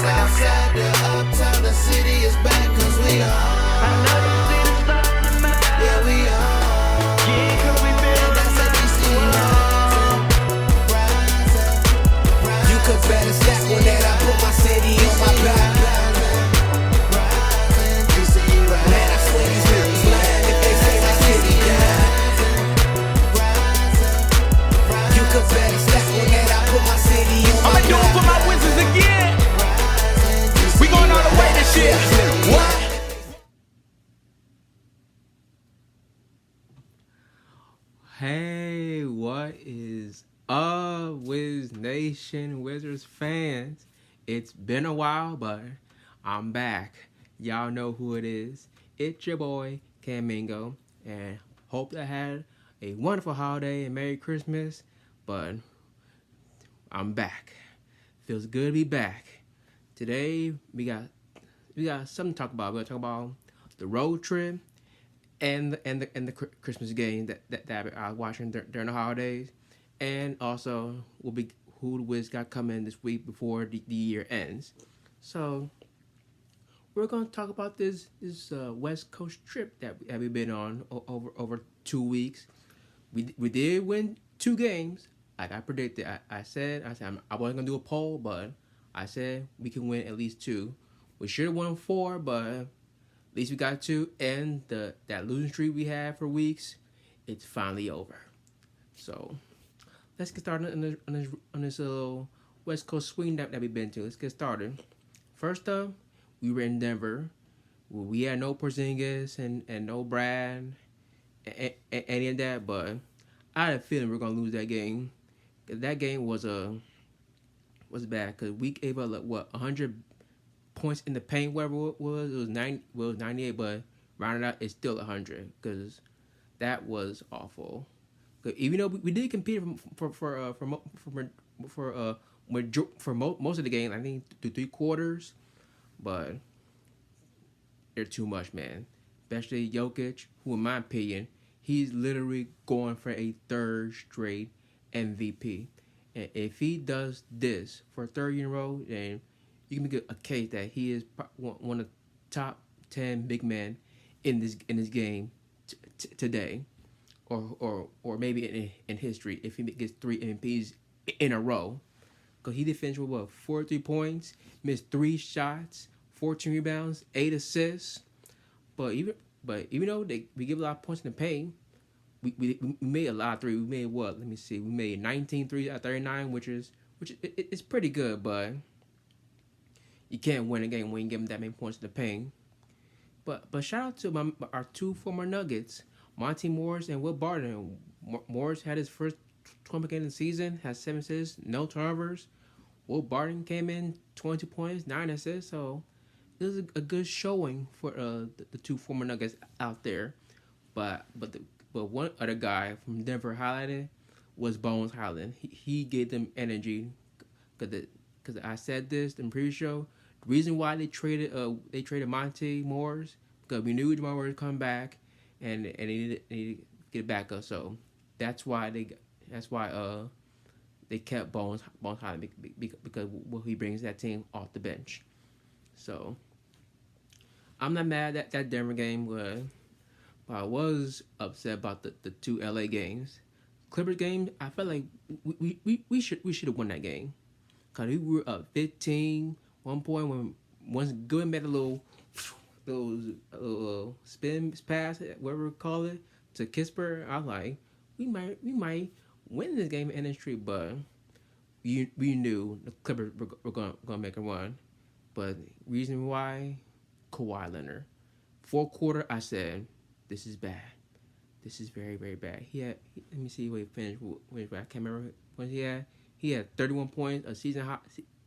Southside to uptown, the city is back, cause we are. I know you see the sun on the map. Yeah, we are. Yeah, cause we been on the map. You could better step when that I put my city on my back. Man, I swear these niggas lying if they say my city down. You could better step when that I put my city on my back. I'ma do it for my Wizards again. We going all the way this year. What? Hey, what is up, Wiz Nation, Wizards fans? It's been a while, but I'm back. Y'all know who it is. It's your boy, Cam Mingo, and hope that had a wonderful holiday and Merry Christmas, but I'm back. Feels good to be back. Today, we got something to talk about. We're gonna talk about the road trip and the Christmas game that I was watching during the holidays, and also who the Wiz got coming this week before the year ends. So we're gonna talk about this West Coast trip that we've been on over 2 weeks. We did win 2 games, like I predicted. I said I wasn't gonna do a poll, but I said we can win at least 2. We should have won 4, but at least we got 2. And that losing streak we had for weeks, it's finally over. So let's get started on this little West Coast swing that we've been to. Let's get started. First up, we were in Denver. We had no Porzingis and no Brad, any of that, but I had a feeling we were gonna lose that game. That game was bad because we gave up 100 points in the paint. Whatever it was 98, but rounded out, it's still 100 because that was awful. Even though we did compete for most of the game, I think through 3 quarters, but they're too much, man. Especially Jokic, who in my opinion, he's literally going for a 3rd straight MVP. And if he does this for a 3rd year in a row, then you can make a case that he is one of the top 10 big men in this game today, or maybe in history if he gets 3 MVPs in a row. Because he did finish with 43 points, missed 3 shots, 14 rebounds, 8 assists. But even though we give a lot of points in the paint, we made a lot of 3. We made what? Let me see. We made 19 threes out of 39, which is pretty good, but you can't win a game when you give them that many points in the paint. But shout out to our 2 former Nuggets, Monty Morris and Will Barton. Morris had his first 20 game of the season, has 7 assists, no turnovers. Will Barton came in 22 points, 9 assists. So it was a good showing for the 2 former Nuggets out there. But one other guy from Denver highlighted was Bones Hyland. He gave them energy because I said this in pre-show. The reason why they traded Monty Morris because we knew Jamal Murray was coming back and they needed to get back up. So that's why they kept Bones Hyland because he brings that team off the bench. So I'm not mad at that Denver game, but I was upset about the 2 LA games. Clippers game, I felt like we should have won that game. Cause we were up 15 one point when once Goodwin made a little spin pass, whatever we call it, to Kispert. I was like, we might win this game in the street, but we knew the Clippers were gonna make a run. But reason why, Kawhi Leonard. 4th quarter, I said, this is bad. This is very, very bad. Let me see what he finished with. I can't remember what he had. He had 31 points, a season high.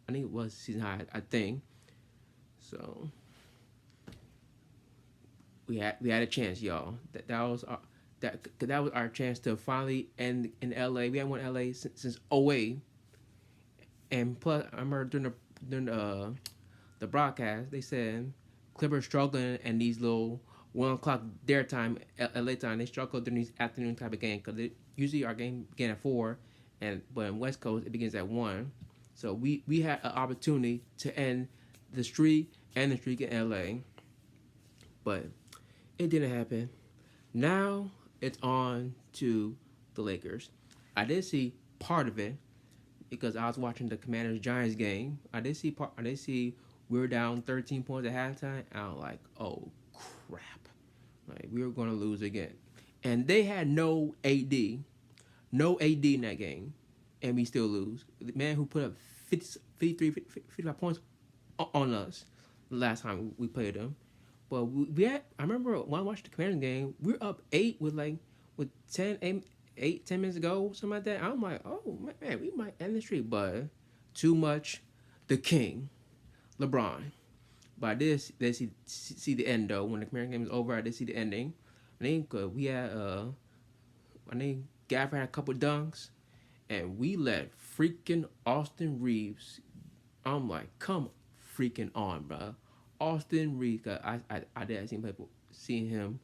I think it was season high, I think. So we had a chance, y'all. That was our chance to finally end in LA. We haven't won LA since 08. And plus, I remember during the broadcast, they said Clippers struggling and these little 1 o'clock their time, LA time, they struggle during these afternoon type of game because usually our game began at 4, but in West Coast it begins at 1. So we had an opportunity to end the streak and the streak in LA. But it didn't happen. Now it's on to the Lakers. I did see part of it because I was watching the Commanders Giants game. I did see we were down 13 points at halftime. And I was like, oh crap, like we were gonna lose again. And they had no AD in that game, and we still lose. The man who put up 55 points on us the last time we played them. But I remember when I watched the Commanders game, we were up 8 with 10 minutes to go, something like that. I'm like, oh man, we might end the streak, but too much. The king, LeBron. But I did see the end though. When the Commanders game was over, I did see the ending. I think we had Gafford had a couple dunks, and we let freaking Austin Reeves. I'm like, come freaking on, bro. Austin Reeves. I did seen him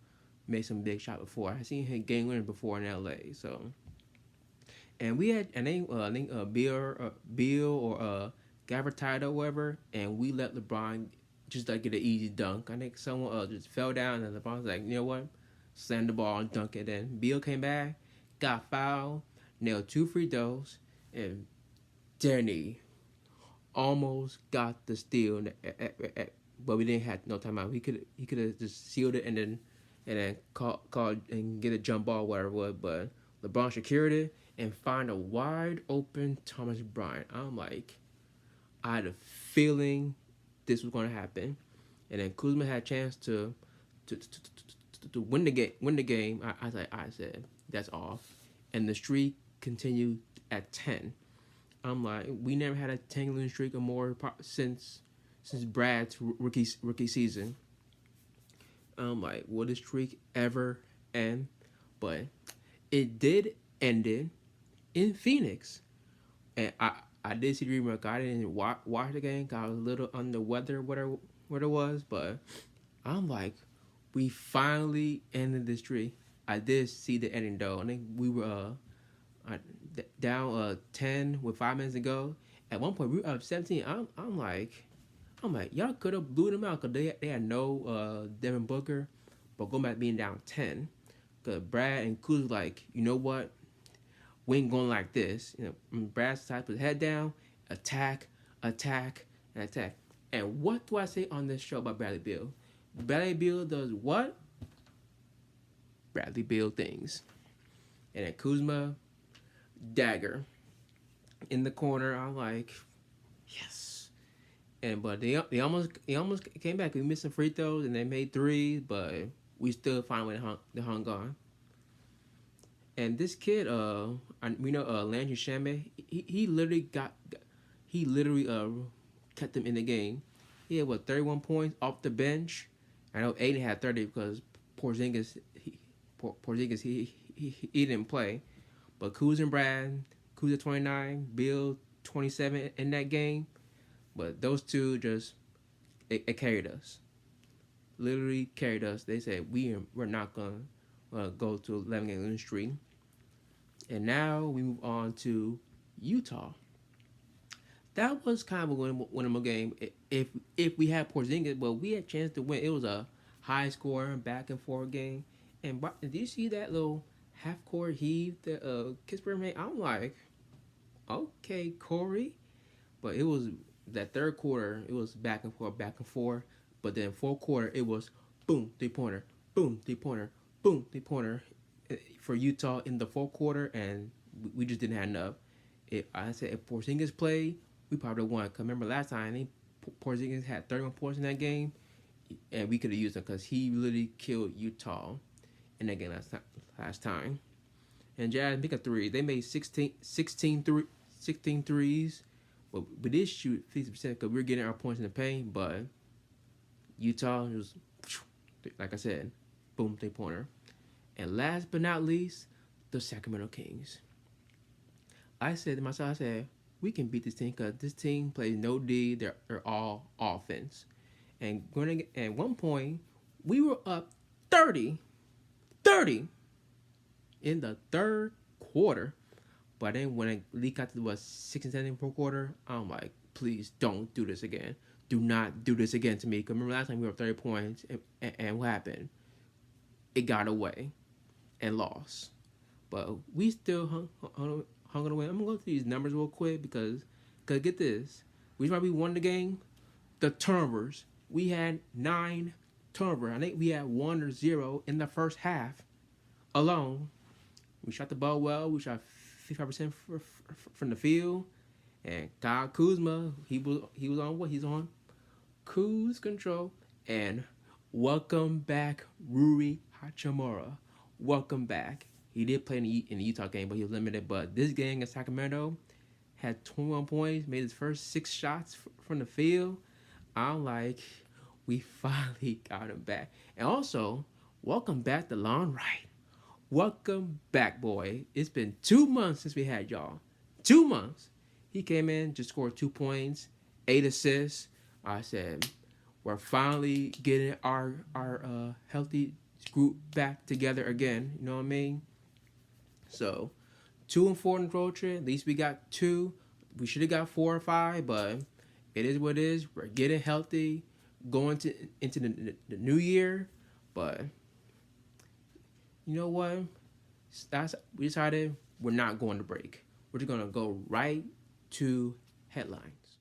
make some big shot before. I seen him game winner before in LA. So, and we had I think Bill or Gafford tied or whatever, and we let LeBron just get an easy dunk. I think someone just fell down, and LeBron was like, you know what? Slammed the ball and dunk it in. Beal came back, got fouled, nailed 2 free throws, and Danny almost got the steal, but we didn't have no timeout. He could have just sealed it and then called and get a jump ball, whatever it was. But LeBron secured it and find a wide open Thomas Bryant. I'm like, I had a feeling this was going to happen, and then Kuzma had a chance to win the game. I said that's off, and the streak continued at 10. I'm like, we never had a 10-game streak or more since Brad's rookie season. I'm like, will this streak ever end? But it did end it in Phoenix, and I did see the remark. I didn't watch the game. I was a little under weather, whatever it was, but I'm like, we finally ended the streak. I did see the ending though. I think we were down 10 with 5 minutes to go. At one point we were up 17. I'm like y'all could have blew them out because they had no Devin Booker, but going back being down 10, because Brad and Kuz like, you know what, we ain't going like this. You know, Brad's decided to put his head down, attack, and what do I say on this show about Bradley Beal? Bradley Beal does what? Bradley Beal things. And then Kuzma, dagger in the corner. I'm like, yes. But they almost came back. We missed some free throws and they made 3s, but we still finally hung on. And this kid, we know Landry Shamet. He literally kept them in the game. He had 31 points off the bench. I know Aiden had 30 because Porzingis he didn't play, but Kuz and Brad, Kuz at 29, Bill 27 in that game, but those two just it carried us, literally carried us. They said we're not gonna go to 11-game losing streak, and now we move on to Utah. That was kind of a winnable game if we had Porzingis, but we had a chance to win. It was a high scoring back and forth game. And did you see that little half court heave that Kispert made? I'm like, okay, Corey. But it was that third quarter, it was back and forth. But then fourth quarter, it was boom, 3-pointer, boom, 3-pointer, boom, 3-pointer for Utah in the fourth quarter, and we just didn't have enough. If Porzingis played, we probably won. Cause remember last time, I think Porzingis had 31 points in that game, and we could have used him because he literally killed Utah in that game last time. And Jazz make a 3. They made 16 threes. But we did shoot 50% because we were getting our points in the paint. But Utah was, like I said, boom, 3-pointer. And last but not least, the Sacramento Kings. I said to myself, we can beat this team because this team plays no D. They're all offense. And at one point, we were up 30 in the third quarter. But then when it leaked out to 6 and 7 per quarter, I'm like, please don't do this again. do not do this again to me. Because remember last time we were 30 points, and what happened? It got away and lost. But we still hung on the win. I'm going to go through these numbers real quick because get this. We might be won the game. The turnovers. We had 9 turnovers. I think we had 1 or 0 in the first half alone. We shot the ball well. We shot 55% from the field. And Kyle Kuzma, he was on what? He's on cruise control. And welcome back, Rui Hachimura. Welcome back. He did play in the Utah game, but he was limited. But this game against Sacramento had 21 points, made his first 6 shots from the field. I'm like, we finally got him back. And also, welcome back to Lon Wright. Welcome back, boy. It's been 2 months since we had y'all. 2 months. He came in, just scored 2 points, 8 assists. I said, we're finally getting our healthy group back together again. You know what I mean? So, 2-4 in the road trip. At least we got 2. We should have got 4 or 5, but it is what it is. We're getting healthy, going into the new year. But you know what? We decided we're not going to break. We're just gonna go right to headlines.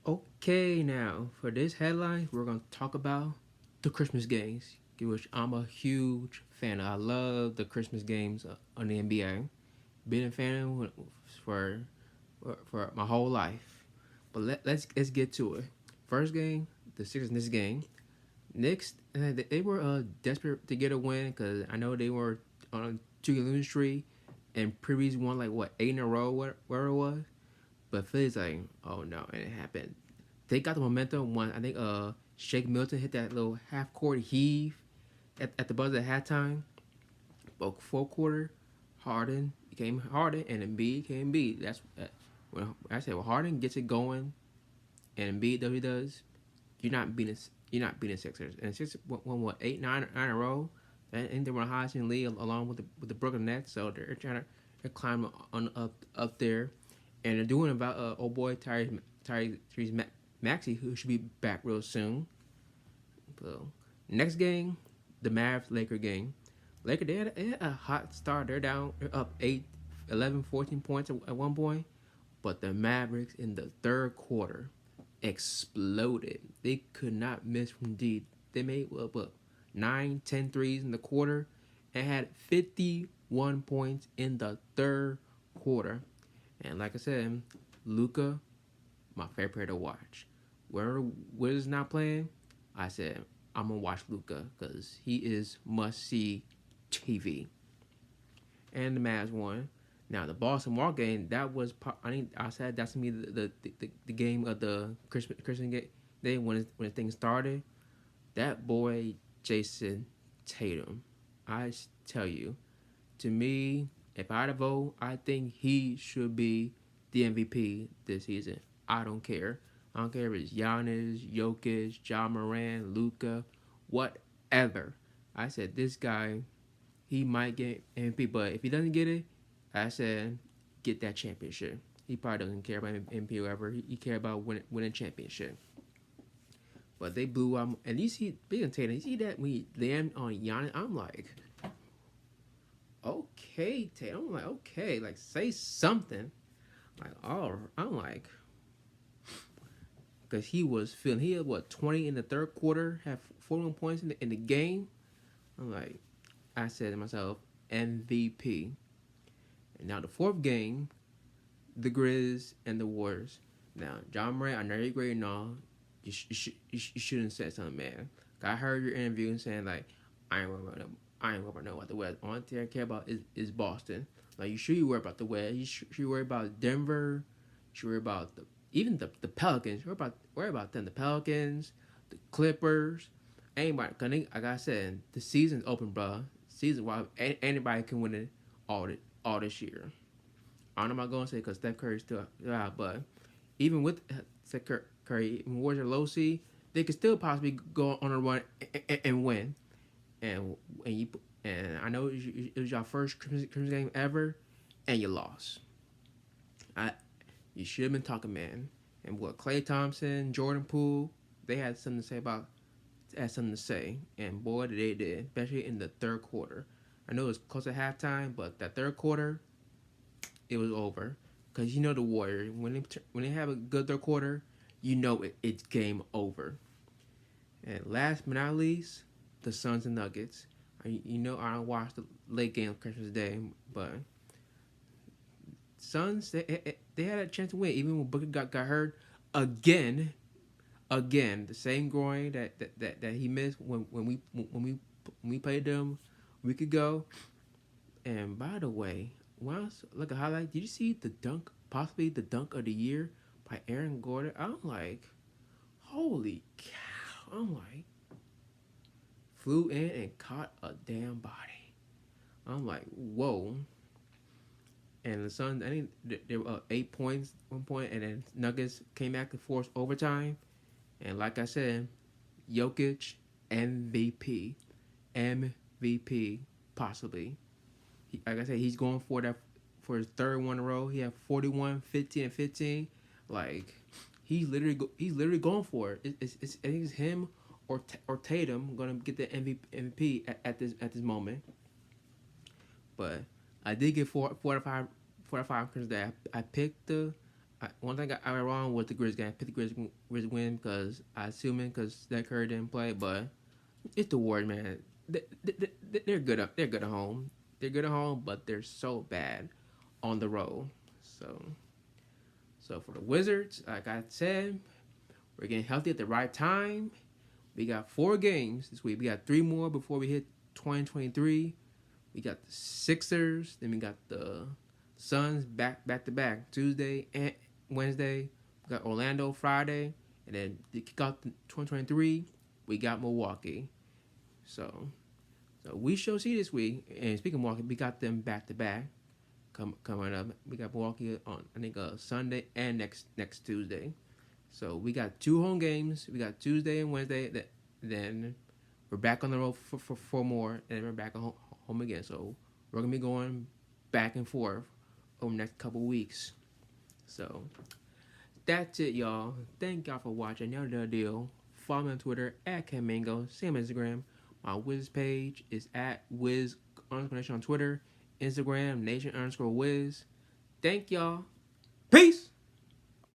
Okay, now for this headline, we're gonna talk about the Christmas games, which I'm a huge fan of. I love the Christmas games on the NBA. Been a fan for my whole life. But let's get to it. First game, the Sixers Knicks game. Knicks, they were desperate to get a win because I know they were on a 2-game losing streak and previous won 8 in a row, where it was. But Philly's like, oh no, and it happened. They got the momentum. I think Shake Milton hit that little half-court heave at the buzzer at halftime. But fourth quarter, Harden became Harden, and Embiid became Embiid. That's when I said, well, Harden gets it going, and Embiid does what he does. You're not beating Sixers. And Sixers won 8, 9 in a row. And they were the highest in the league along with the Brooklyn Nets. So they're trying to climb on up there, and they're doing about old boy Tyrese Maxey, who should be back real soon. So next game, the Mavs-Laker game. Lakers, they had a hot start. They're up 8, 11, 14 points at one point. But the Mavericks in the third quarter exploded. They could not miss from deep. They made 9, 10 threes in the quarter and had 51 points in the third quarter. And like I said, Luka, my favorite player to watch. Where Wiz not playing, I said, I'm going to watch Luka because he is must-see TV. And the Mavs won. Now, the Boston Wall game, that was, I said that's going to be the game of the Christmas day when things started. That boy, Jason Tatum, I tell you, to me, if I had to vote, I think he should be the MVP this season. I don't care. I don't care if it's Giannis, Jokic, Ja Morant, Luka, whatever. I said this guy, he might get MVP, but if he doesn't get it, I said get that championship. He probably doesn't care about MVP or whatever. He cares about winning championship. But they blew out. And you see, big on Tatum, you see that when he land on Giannis, I'm like, okay, Tatum. I'm like, okay, say something. I'm like, because he was feeling, he had 20 in the third quarter, had 41 points in the game. I'm like, I said to myself, MVP. And now the fourth game, the Grizz and the Warriors. Now, Ja Morant, I know you're great and all. You shouldn't have said something, man. I heard your interview and saying I ain't worried about the West. All I care about is Boston. You worry about the West. You should worry about Denver. You should worry about even the Pelicans. Worry about them. The Pelicans, the Clippers. Anybody. Cause like I said, the season's open, bro. Season why anybody can win it all this year. I don't know what I'm gonna say because Steph Curry's still out, but even with Steph Curry, Warriors are low seed, they could still possibly go on a run and win. And I know it was your first Christmas game ever, and you lost. You should have been talking, man. And what Klay Thompson, Jordan Poole, they had something to say, and boy, they did, especially in the third quarter. I know it was close to halftime, but that third quarter, it was over. Cause you know the Warriors, when they have a good third quarter, you know it's game over. And last but not least, the Suns and Nuggets. You know I don't watch the late game on Christmas Day, but Suns they had a chance to win even when Booker got hurt again. Again, the same groin that he missed when we played them a week ago. And by the way, when I was looking at highlight, did you see the dunk? Possibly the dunk of the year by Aaron Gordon. I'm like, holy cow! I'm like, flew in and caught a damn body. I'm like, whoa. And the Suns, I think they were up 8 points at one point, and then Nuggets came back to force overtime. And like I said, Jokic, MVP, possibly. Like I said, he's going for his third one in a row. He had 41, 15, and 15. Like he's literally going for it. I think it's him or Tatum gonna get the MVP at this moment. But I did get four out of five because that I picked one thing I went wrong was the Grizz game. I picked the Grizz win because because Steph Curry didn't play, but it's the Warriors, man. They're good up. They're good at home. They're good at home, but they're so bad on the road. So for the Wizards, like I said, we're getting healthy at the right time. We got 4 games this week. We got 3 more before we hit 2023. We got the Sixers. Then we got the Suns back to back Tuesday and Wednesday. We got Orlando Friday, and then to kick off 2023, we got Milwaukee. So we shall see this week. And speaking of Milwaukee, we got them back to back coming up. We got Milwaukee on I think Sunday and next Tuesday. So we got 2 home games. We got Tuesday and Wednesday. Then we're back on the road for 4 more, and then we're back home again. So we're gonna be going back and forth over the next couple weeks. So that's it, y'all. Thank y'all for watching. Y'all know the deal. Follow me on Twitter at KenMango. Same on Instagram. My Wiz page is at Wiz_Nation on Twitter. Instagram, Nation_Wiz. Thank y'all.